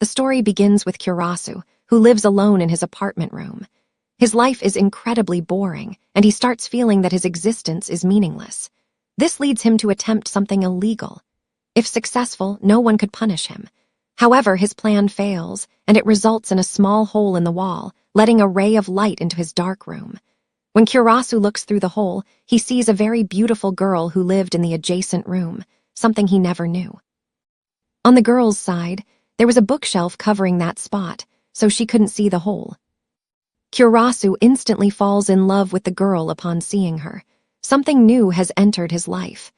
The story begins with Kurasu, who lives alone in his apartment room. His life is incredibly boring, and he starts feeling that his existence is meaningless. This leads him to attempt something illegal. If successful, no one could punish him. However, his plan fails, and it results in a small hole in the wall, letting a ray of light into his dark room. When Kurasu looks through the hole, he sees a very beautiful girl who lived in the adjacent room, something he never knew. On the girl's side, there was a bookshelf covering that spot, so she couldn't see the hole. Kurasu instantly falls in love with the girl upon seeing her. Something new has entered his life.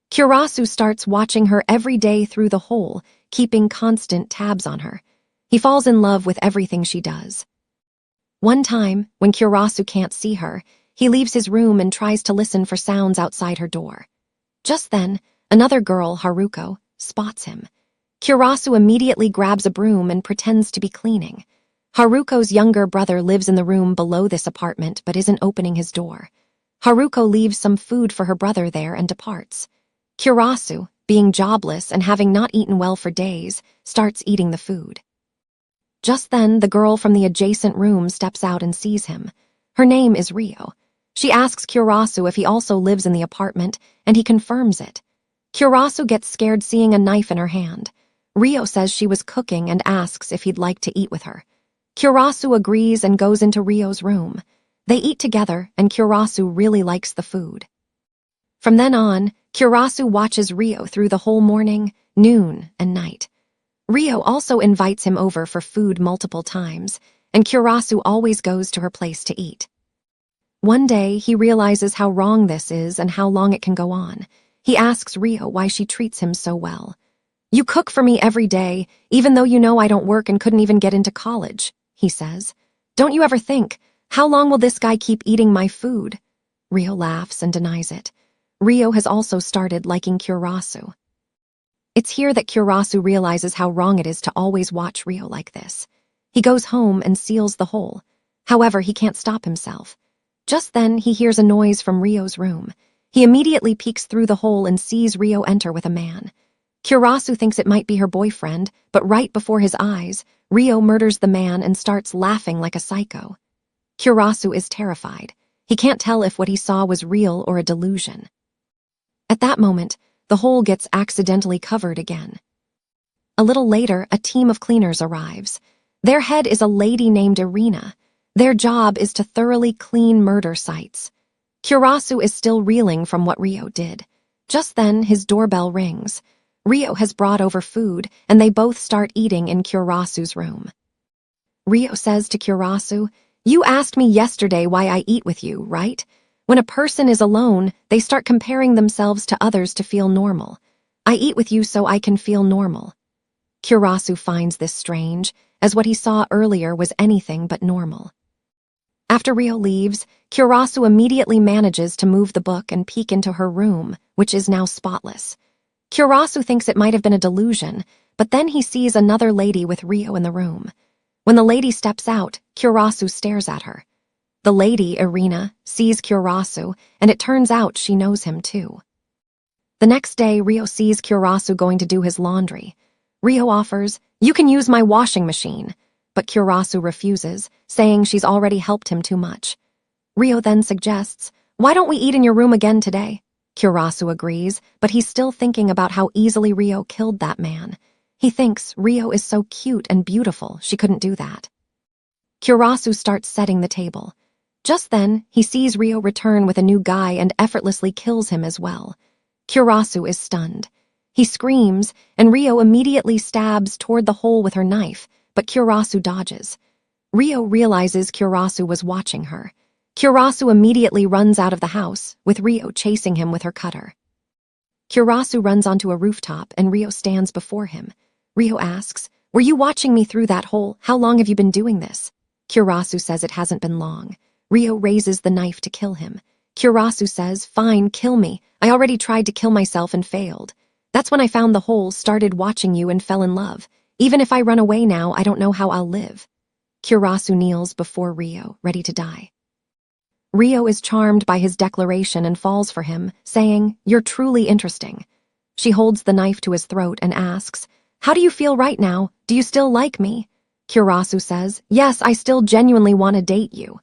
Kurasu starts watching her every day through the hole, keeping constant tabs on her. He falls in love with everything she does. One time, when Kurasu can't see her, he leaves his room and tries to listen for sounds outside her door. Just then, another girl, Haruko, spots him. Kurasu immediately grabs a broom and pretends to be cleaning. Haruko's younger brother lives in the room below this apartment but isn't opening his door. Haruko leaves some food for her brother there and departs. Kurasu, being jobless and having not eaten well for days, starts eating the food. Just then, the girl from the adjacent room steps out and sees him. Her name is Rio. She asks Kurasu if he also lives in the apartment, and he confirms it. Kurasu gets scared seeing a knife in her hand. Rio says she was cooking and asks if he'd like to eat with her. Kurasu agrees and goes into Rio's room. They eat together, and Kurasu really likes the food. From then on, Kurasu watches Rio through the whole morning, noon, and night. Rio also invites him over for food multiple times, and Kurasu always goes to her place to eat. One day, he realizes how wrong this is and how long it can go on. He asks Rio why she treats him so well. "You cook for me every day, even though you know I don't work and couldn't even get into college," he says. "Don't you ever think, how long will this guy keep eating my food?" Rio laughs and denies it. Rio has also started liking Kurasu. It's here that Kurasu realizes how wrong it is to always watch Rio like this. He goes home and seals the hole. However, he can't stop himself. Just then, he hears a noise from Rio's room. He immediately peeks through the hole and sees Rio enter with a man. Kurasu thinks it might be her boyfriend, but right before his eyes, Rio murders the man and starts laughing like a psycho. Kurasu is terrified. He can't tell if what he saw was real or a delusion. At that moment, the hole gets accidentally covered again. A little later, a team of cleaners arrives. Their head is a lady named Irina. Their job is to thoroughly clean murder sites. Kurasu is still reeling from what Rio did. Just then, his doorbell rings. Rio has brought over food, and they both start eating in Kurasu's room. Rio says to Kurasu, "You asked me yesterday why I eat with you, right? When a person is alone, they start comparing themselves to others to feel normal. I eat with you so I can feel normal." Kurasu finds this strange, as what he saw earlier was anything but normal. After Rio leaves, Kurasu immediately manages to move the book and peek into her room, which is now spotless. Kurasu thinks it might have been a delusion, but then he sees another lady with Rio in the room. When the lady steps out, Kurasu stares at her. The lady, Irina, sees Kurasu, and it turns out she knows him too. The next day, Rio sees Kurasu going to do his laundry. Rio offers, "You can use my washing machine," but Kurasu refuses, saying she's already helped him too much. Rio then suggests, "Why don't we eat in your room again today?" Kurasu agrees, but he's still thinking about how easily Rio killed that man. He thinks Rio is so cute and beautiful, she couldn't do that. Kurasu starts setting the table. Just then, he sees Rio return with a new guy and effortlessly kills him as well. Kurasu is stunned. He screams, and Rio immediately stabs toward the hole with her knife, but Kurasu dodges. Rio realizes Kurasu was watching her. Kurasu immediately runs out of the house, with Rio chasing him with her cutter. Kurasu runs onto a rooftop, and Rio stands before him. Rio asks, "Were you watching me through that hole? How long have you been doing this?" Kurasu says it hasn't been long. Rio raises the knife to kill him. Kurasu says, "Fine, kill me. I already tried to kill myself and failed. That's when I found the hole, started watching you, and fell in love. Even if I run away now, I don't know how I'll live." Kurasu kneels before Rio, ready to die. Rio is charmed by his declaration and falls for him, saying, "You're truly interesting." She holds the knife to his throat and asks, "How do you feel right now? Do you still like me?" Kurasu says, "Yes, I still genuinely want to date you."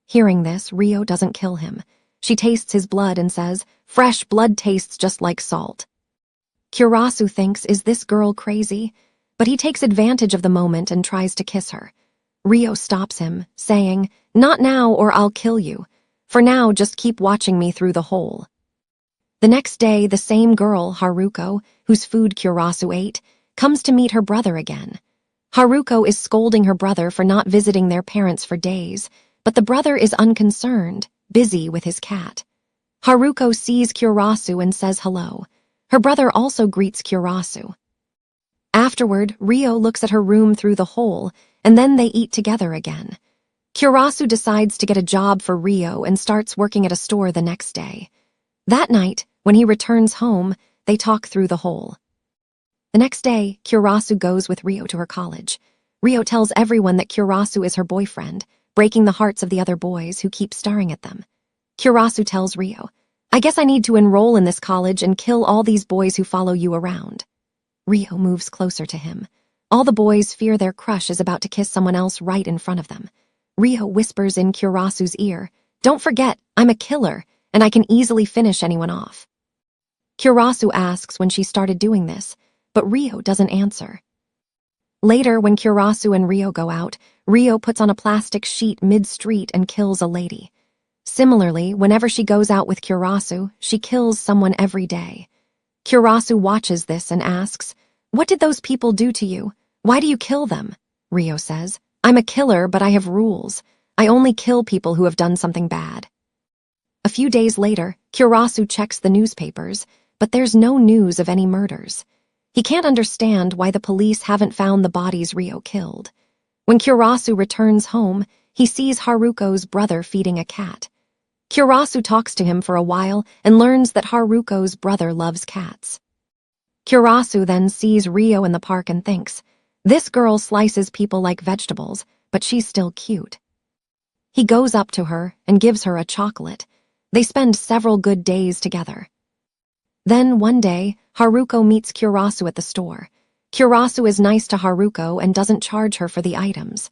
Hearing this, Rio doesn't kill him. She tastes his blood and says, "Fresh blood tastes just like salt." Kurasu thinks, is this girl crazy? But he takes advantage of the moment and tries to kiss her. Rio stops him, saying, "Not now or I'll kill you. For now, just keep watching me through the hole." The next day, the same girl, Haruko, whose food Kurasu ate, comes to meet her brother again. Haruko is scolding her brother for not visiting their parents for days, but the brother is unconcerned, busy with his cat. Haruko sees Kurasu and says hello. Her brother also greets Kurasu. Afterward, Rio looks at her room through the hole, and then they eat together again. Kurasu decides to get a job for Rio and starts working at a store the next day. That night, when he returns home, they talk through the hole. The next day, Kurasu goes with Rio to her college. Rio tells everyone that Kurasu is her boyfriend, breaking the hearts of the other boys who keep staring at them. Kurasu tells Rio, "I guess I need to enroll in this college and kill all these boys who follow you around." Rio moves closer to him. All the boys fear their crush is about to kiss someone else right in front of them. Rio whispers in Kurasu's ear, "Don't forget, I'm a killer, and I can easily finish anyone off." Kurasu asks when she started doing this, but Rio doesn't answer. Later, when Kurasu and Rio go out, Rio puts on a plastic sheet mid-street and kills a lady. Similarly, whenever she goes out with Kurasu, she kills someone every day. Kurasu watches this and asks, "What did those people do to you? Why do you kill them?" Rio says, "I'm a killer, but I have rules. I only kill people who have done something bad." A few days later, Kurasu checks the newspapers, but there's no news of any murders. He can't understand why the police haven't found the bodies Rio killed. When Kurasu returns home, he sees Haruko's brother feeding a cat. Kurasu talks to him for a while and learns that Haruko's brother loves cats. Kurasu then sees Rio in the park and thinks, "This girl slices people like vegetables, but she's still cute." He goes up to her and gives her a chocolate. They spend several good days together. Then, one day, Haruko meets Kurasu at the store. Kurasu is nice to Haruko and doesn't charge her for the items.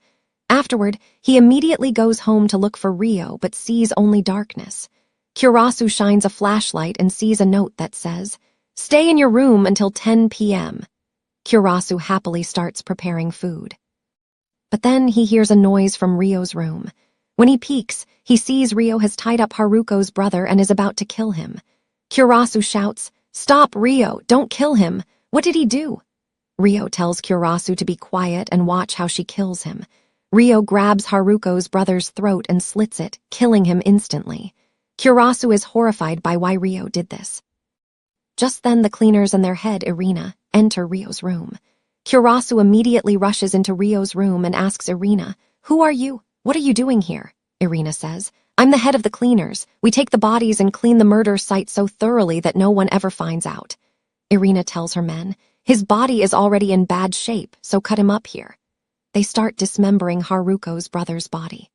Afterward, he immediately goes home to look for Rio but sees only darkness. Kurasu shines a flashlight and sees a note that says, "Stay in your room until 10 p.m. Kurasu happily starts preparing food. But then he hears a noise from Rio's room. When he peeks, he sees Rio has tied up Haruko's brother and is about to kill him. Kurasu shouts, "Stop, Rio, don't kill him. What did he do?" Rio tells Kurasu to be quiet and watch how she kills him. Rio grabs Haruko's brother's throat and slits it, killing him instantly. Kurasu is horrified by why Rio did this. Just then the cleaners and their head, Irina, enter Rio's room. Kurasu immediately rushes into Rio's room and asks Irina, "Who are you? What are you doing here?" Irina says, "I'm the head of the cleaners. We take the bodies and clean the murder site so thoroughly that no one ever finds out." Irina tells her men, "His body is already in bad shape, so cut him up here." They start dismembering Haruko's brother's body.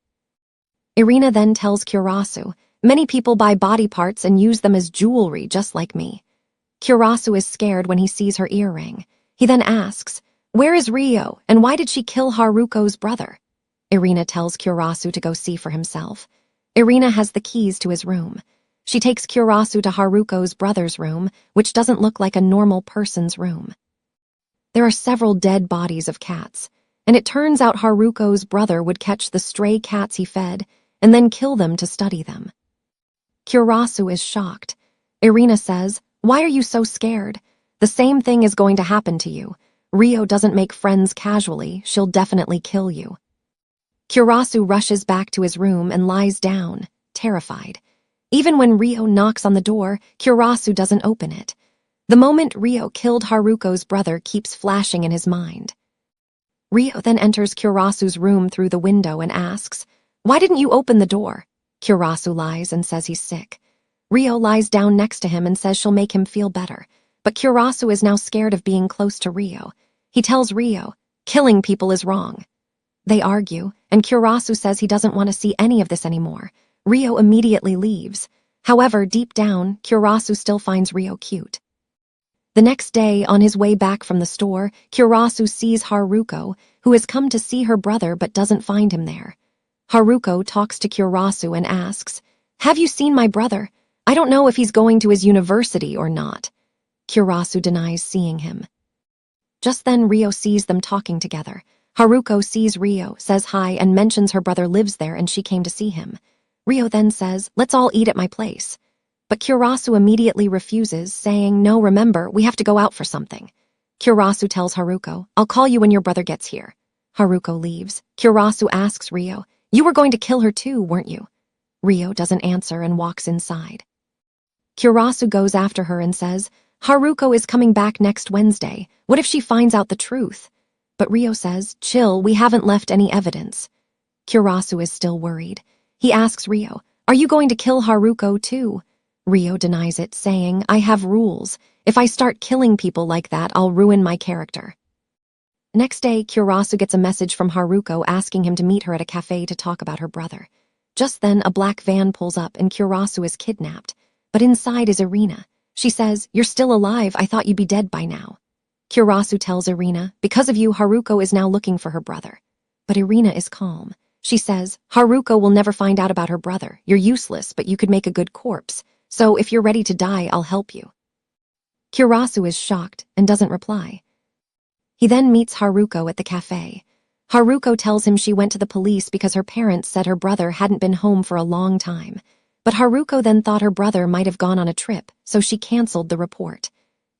Irina then tells Kurasu, "Many people buy body parts and use them as jewelry just like me." Kurasu is scared when he sees her earring. He then asks, "Where is Rio, and why did she kill Haruko's brother?" Irina tells Kurasu to go see for himself. Irina has the keys to his room. She takes Kurasu to Haruko's brother's room, which doesn't look like a normal person's room. There are several dead bodies of cats, and it turns out Haruko's brother would catch the stray cats he fed and then kill them to study them. Kurasu is shocked. Irina says, "Why are you so scared? The same thing is going to happen to you. Rio doesn't make friends casually, she'll definitely kill you." Kurasu rushes back to his room and lies down, terrified. Even when Rio knocks on the door, Kurasu doesn't open it. The moment Rio killed Haruko's brother keeps flashing in his mind. Rio then enters Kurasu's room through the window and asks, "Why didn't you open the door?" Kurasu lies and says he's sick. Rio lies down next to him and says she'll make him feel better, but Kurasu is now scared of being close to Rio. He tells Rio, "Killing people is wrong." They argue, and Kurasu says he doesn't want to see any of this anymore. Rio immediately leaves. However, deep down, Kurasu still finds Rio cute. The next day, on his way back from the store, Kurasu sees Haruko, who has come to see her brother but doesn't find him there. Haruko talks to Kurasu and asks, "Have you seen my brother? I don't know if he's going to his university or not." Kurasu denies seeing him. Just then, Rio sees them talking together. Haruko sees Rio, says hi, and mentions her brother lives there and she came to see him. Rio then says, "Let's all eat at my place." But Kurasu immediately refuses, saying, "No, remember, we have to go out for something." Kurasu tells Haruko, "I'll call you when your brother gets here." Haruko leaves. Kurasu asks Rio, "You were going to kill her too, weren't you?" Rio doesn't answer and walks inside. Kurasu goes after her and says, "Haruko is coming back next Wednesday. What if she finds out the truth?" But Rio says, "Chill, we haven't left any evidence." Kurasu is still worried. He asks Rio, "Are you going to kill Haruko too?" Rio denies it, saying, "I have rules. If I start killing people like that, I'll ruin my character." Next day, Kurasu gets a message from Haruko asking him to meet her at a cafe to talk about her brother. Just then, a black van pulls up and Kurasu is kidnapped. But inside is Irina. She says, "You're still alive. I thought you'd be dead by now." Kurasu tells Irina, "Because of you, Haruko is now looking for her brother." But Irina is calm. She says, "Haruko will never find out about her brother. You're useless, but you could make a good corpse. So if you're ready to die, I'll help you." Kurasu is shocked and doesn't reply. He then meets Haruko at the cafe. Haruko tells him she went to the police because her parents said her brother hadn't been home for a long time. But Haruko then thought her brother might have gone on a trip, so she canceled the report.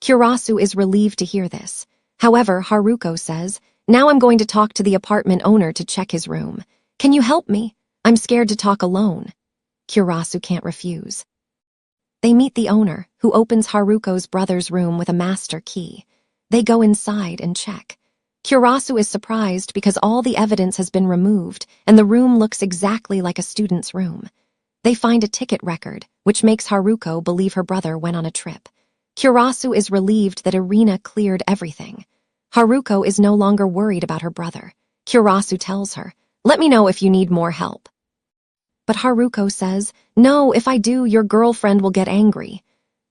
Kurasu is relieved to hear this. However, Haruko says, "Now I'm going to talk to the apartment owner to check his room. Can you help me? I'm scared to talk alone." Kurasu can't refuse. They meet the owner, who opens Haruko's brother's room with a master key. They go inside and check. Kurasu is surprised because all the evidence has been removed and the room looks exactly like a student's room. They find a ticket record, which makes Haruko believe her brother went on a trip. Kurasu is relieved that Irina cleared everything. Haruko is no longer worried about her brother. Kurasu tells her, "Let me know if you need more help." But Haruko says, "No, if I do, your girlfriend will get angry."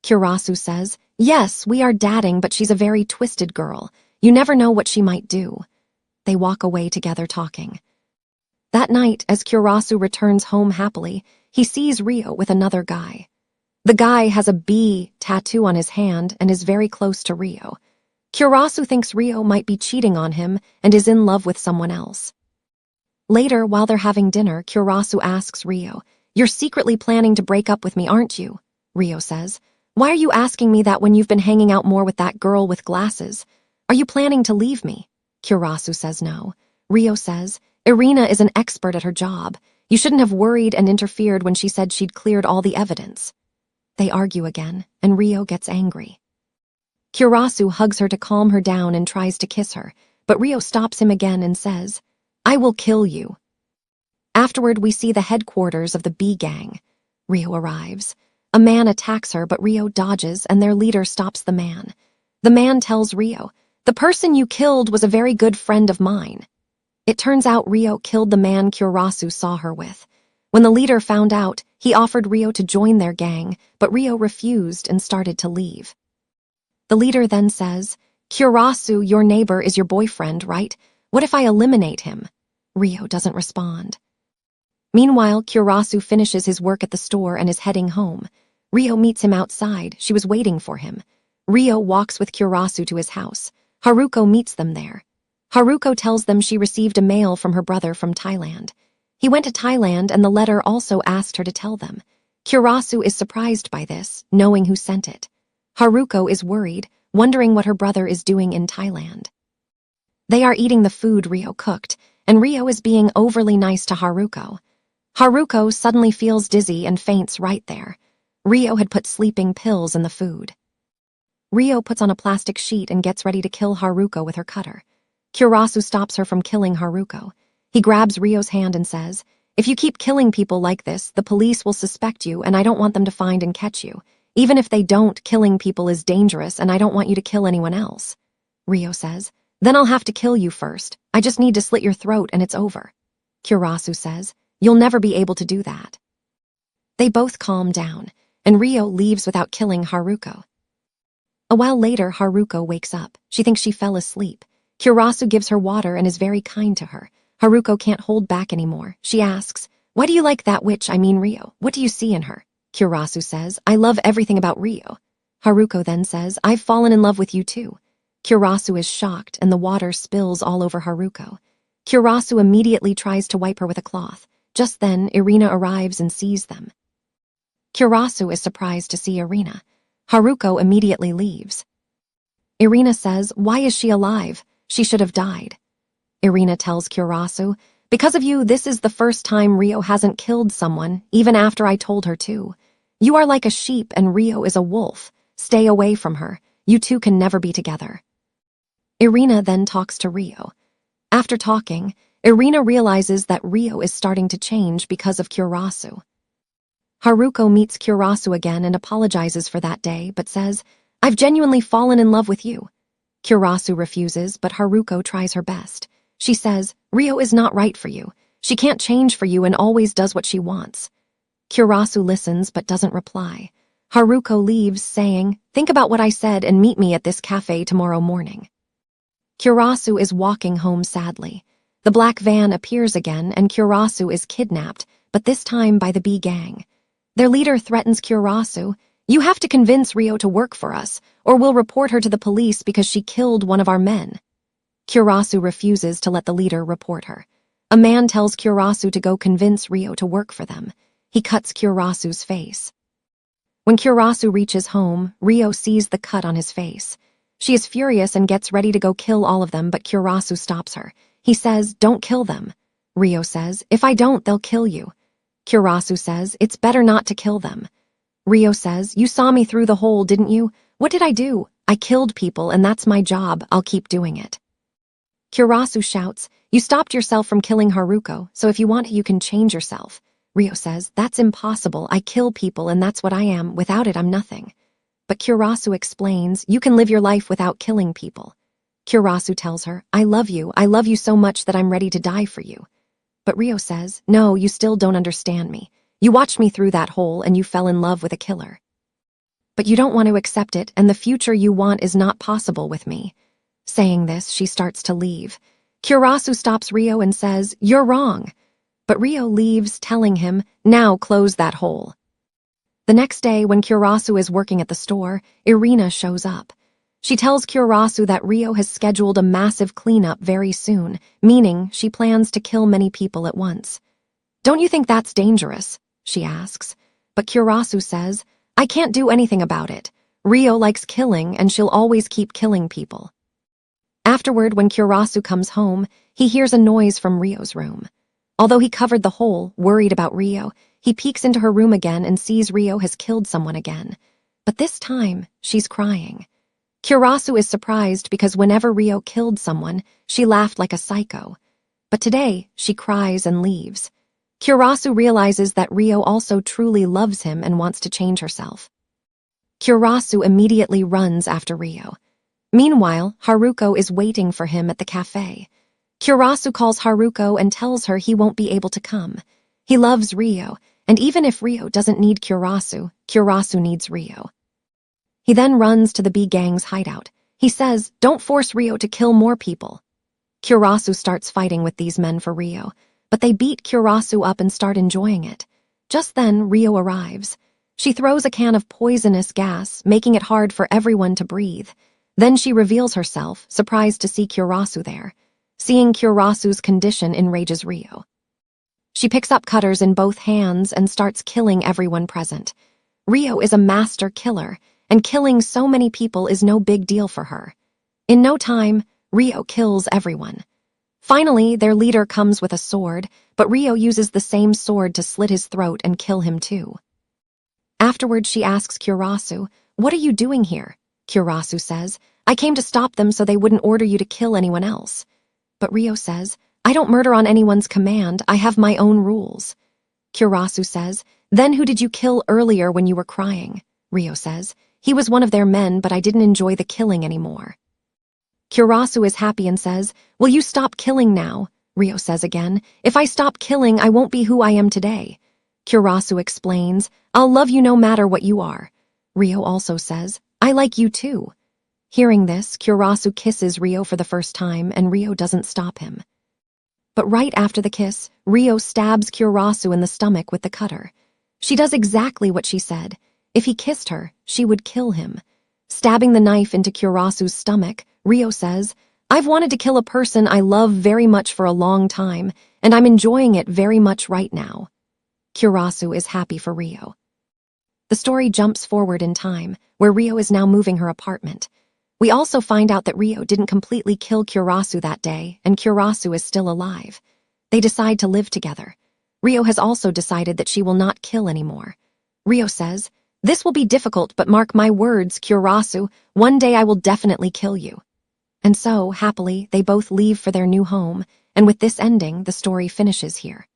Kurasu says, "Yes, we are dating, but she's a very twisted girl. You never know what she might do." They walk away together talking. That night, as Kurasu returns home happily, he sees Rio with another guy. The guy has a B tattoo on his hand and is very close to Rio. Kurasu thinks Rio might be cheating on him and is in love with someone else. Later, while they're having dinner, Kurasu asks Rio, "You're secretly planning to break up with me, aren't you?" Rio says, "Why are you asking me that when you've been hanging out more with that girl with glasses? Are you planning to leave me?" Kurasu says no. Rio says, "Irina is an expert at her job. You shouldn't have worried and interfered when she said she'd cleared all the evidence." They argue again, and Rio gets angry. Kurasu hugs her to calm her down and tries to kiss her, but Rio stops him again and says, "I will kill you." Afterward, we see the headquarters of the B gang. Rio arrives. A man attacks her, but Rio dodges, and their leader stops the man. The man tells Rio, "The person you killed was a very good friend of mine." It turns out Rio killed the man Kurasu saw her with. When the leader found out, he offered Rio to join their gang, but Rio refused and started to leave. The leader then says, "Kurasu, your neighbor is your boyfriend, right? What if I eliminate him?" Rio doesn't respond. Meanwhile, Kurasu finishes his work at the store and is heading home. Rio meets him outside. She was waiting for him. Rio walks with Kurasu to his house. Haruko meets them there. Haruko tells them she received a mail from her brother from Thailand. He went to Thailand and the letter also asked her to tell them. Kurasu is surprised by this, knowing who sent it. Haruko is worried, wondering what her brother is doing in Thailand. They are eating the food Rio cooked, and Rio is being overly nice to Haruko. Haruko suddenly feels dizzy and faints right there. Rio had put sleeping pills in the food. Rio puts on a plastic sheet and gets ready to kill Haruko with her cutter. Kurasu stops her from killing Haruko. He grabs Rio's hand and says, "If you keep killing people like this, the police will suspect you and I don't want them to find and catch you. Even if they don't, killing people is dangerous and I don't want you to kill anyone else." Rio says, "Then I'll have to kill you first. I just need to slit your throat and it's over." Kurasu says, "You'll never be able to do that." They both calm down, and Rio leaves without killing Haruko. A while later, Haruko wakes up. She thinks she fell asleep. Kurasu gives her water and is very kind to her. Haruko can't hold back anymore. She asks, "Why do you like that witch, I mean Rio? What do you see in her?" Kurasu says, "I love everything about Rio." Haruko then says, "I've fallen in love with you too." Kurasu is shocked and the water spills all over Haruko. Kurasu immediately tries to wipe her with a cloth. Just then, Irina arrives and sees them. Kurasu is surprised to see Irina. Haruko immediately leaves. Irina says, "Why is she alive? She should have died." Irina tells Kurasu, "Because of you, this is the first time Rio hasn't killed someone, even after I told her to. You are like a sheep and Rio is a wolf. Stay away from her. You two can never be together." Irina then talks to Rio. After talking, Irina realizes that Rio is starting to change because of Kurasu. Haruko meets Kurasu again and apologizes for that day, but says, "I've genuinely fallen in love with you." Kurasu refuses, but Haruko tries her best. She says, "Rio is not right for you. She can't change for you and always does what she wants." Kurasu listens but doesn't reply. Haruko leaves, saying, "Think about what I said and meet me at this cafe tomorrow morning." Kurasu is walking home sadly. The black van appears again and Kurasu is kidnapped, but this time by the B gang. Their leader threatens Kurasu, "You have to convince Rio to work for us, or we'll report her to the police because she killed one of our men." Kurasu refuses to let the leader report her. A man tells Kurasu to go convince Rio to work for them. He cuts Kurasu's face. When Kurasu reaches home, Rio sees the cut on his face. She is furious and gets ready to go kill all of them, but Kurasu stops her. He says, "Don't kill them." Rio says, "If I don't, they'll kill you." Kurasu says, "It's better not to kill them." Rio says, "You saw me through the hole, didn't you? What did I do? I killed people and that's my job. I'll keep doing it." Kurasu shouts, "You stopped yourself from killing Haruko, so if you want, you can change yourself." Rio says, "That's impossible. I kill people and that's what I am. Without it, I'm nothing." But Kurasu explains, "You can live your life without killing people." Kurasu tells her, I love you so much that I'm ready to die for you." But Rio says, "No, you still don't understand me. You watched me through that hole and you fell in love with a killer. But you don't want to accept it, and the future you want is not possible with me." Saying this, she starts to leave. Kurasu stops Rio and says, "You're wrong." But Rio leaves, telling him, "Now close that hole." The next day, when Kurasu is working at the store, Irina shows up. She tells Kurasu that Rio has scheduled a massive cleanup very soon, meaning she plans to kill many people at once. "Don't you think that's dangerous?" she asks. But Kurasu says, "I can't do anything about it. Rio likes killing and she'll always keep killing people." Afterward, when Kurasu comes home, he hears a noise from Rio's room. Although he covered the hole, worried about Rio, he peeks into her room again and sees Rio has killed someone again. But this time, she's crying. Kurasu is surprised because whenever Rio killed someone, she laughed like a psycho. But today, she cries and leaves. Kurasu realizes that Rio also truly loves him and wants to change herself. Kurasu immediately runs after Rio. Meanwhile, Haruko is waiting for him at the cafe. Kurasu calls Haruko and tells her he won't be able to come. He loves Rio, and even if Rio doesn't need Kurasu, Kurasu needs Rio. He then runs to the B gang's hideout. He says, "Don't force Rio to kill more people." Kurasu starts fighting with these men for Rio, but they beat Kurasu up and start enjoying it. Just then, Rio arrives. She throws a can of poisonous gas, making it hard for everyone to breathe. Then she reveals herself, surprised to see Kurasu there. Seeing Kurasu's condition enrages Rio. She picks up cutters in both hands and starts killing everyone present. Rio is a master killer, and killing so many people is no big deal for her. In no time, Rio kills everyone. Finally, their leader comes with a sword, but Rio uses the same sword to slit his throat and kill him too. Afterwards, she asks Kurasu, "What are you doing here?" Kurasu says, "I came to stop them so they wouldn't order you to kill anyone else." But Rio says, "I don't murder on anyone's command. I have my own rules." Kurasu says, "Then who did you kill earlier when you were crying?" Rio says, "He was one of their men, but I didn't enjoy the killing anymore." Kurasu is happy and says, "Will you stop killing now?" Rio says again, "If I stop killing, I won't be who I am today." Kurasu explains, "I'll love you no matter what you are." Rio also says, "I like you too." Hearing this, Kurasu kisses Rio for the first time, and Rio doesn't stop him. But right after the kiss, Rio stabs Kurasu in the stomach with the cutter. She does exactly what she said. If he kissed her, she would kill him. Stabbing the knife into Kurasu's stomach, Rio says, "I've wanted to kill a person I love very much for a long time, and I'm enjoying it very much right now." Kurasu is happy for Rio. The story jumps forward in time, where Rio is now moving her apartment. We also find out that Rio didn't completely kill Kurasu that day, and Kurasu is still alive. They decide to live together. Rio has also decided that she will not kill anymore. Rio says, "This will be difficult, but mark my words, Kurasu, one day I will definitely kill you." And so, happily, they both leave for their new home, and with this ending, the story finishes here.